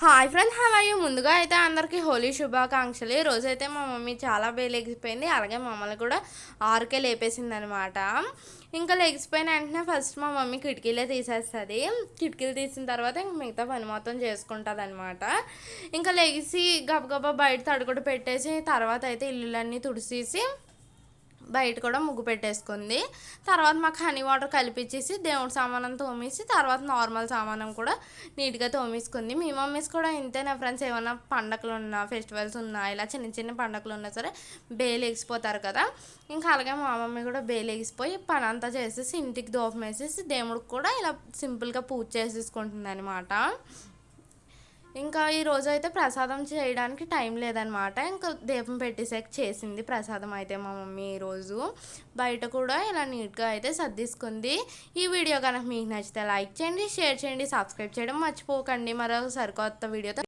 Hi friends, how are you? ముందుగా అయితే అందరికీ హోలీ శుభాకాంక్షలు. ఈ రోజైతే మా మమ్మీ చాలా లెగిసిపోయింది. అలాగే మమ్మల్ని కూడా 6కే లేపేసింది అనమాట. ఇంకా లెగిసిపోయిన వెంటనే ఫస్ట్ మా మమ్మీ కిటికీలే తీసేస్తుంది. కిటికీలు తీసిన తర్వాత ఇంక మిగతా పని మొత్తం చేసుకుంటుంది అనమాట. ఇంకా లెగిసి గబగబా బయట తడుగుడు పెట్టేసి తర్వాత అయితే ఇల్లులన్నీ తుడిచేసి బయట కూడా ముగ్గు పెట్టేసుకుంది. తర్వాత మాకు హనీ వాటర్ కలిపించేసి దేవుడి సామానం తోమేసి తర్వాత నార్మల్ సామానం కూడా నీట్గా తోమేసుకుంది. మీ మమ్మీస్ కూడా ఇంతేనా ఫ్రెండ్స్? ఏమన్నా పండగలు ఉన్నా, ఫెస్టివల్స్ ఉన్నా, ఇలా చిన్న చిన్న పండగలు ఉన్నా సరే బేలు ఎగిసిపోతారు కదా. ఇంకా అలాగే మా మమ్మీ కూడా బేలు ఎగిసిపోయి పని అంతా చేసేసి ఇంటికి దూపం వేసేసి దేవుడికి కూడా ఇలా సింపుల్గా పూజ చేసేసుకుంటుంది అనమాట. ఇంకా ఈరోజు అయితే ప్రసాదం చేయడానికి టైం లేదనమాట. ఇంకా దీపం పెట్టేసాక చేసింది ప్రసాదం అయితే మా మమ్మీ ఈరోజు. బయట కూడా ఇలా నీట్గా అయితే సర్దిసుకుంది. ఈ వీడియో కనుక మీకు నచ్చితే లైక్ చేయండి, షేర్ చేయండి, సబ్స్క్రైబ్ చేయడం మర్చిపోకండి. మరో సరికొత్త వీడియోతో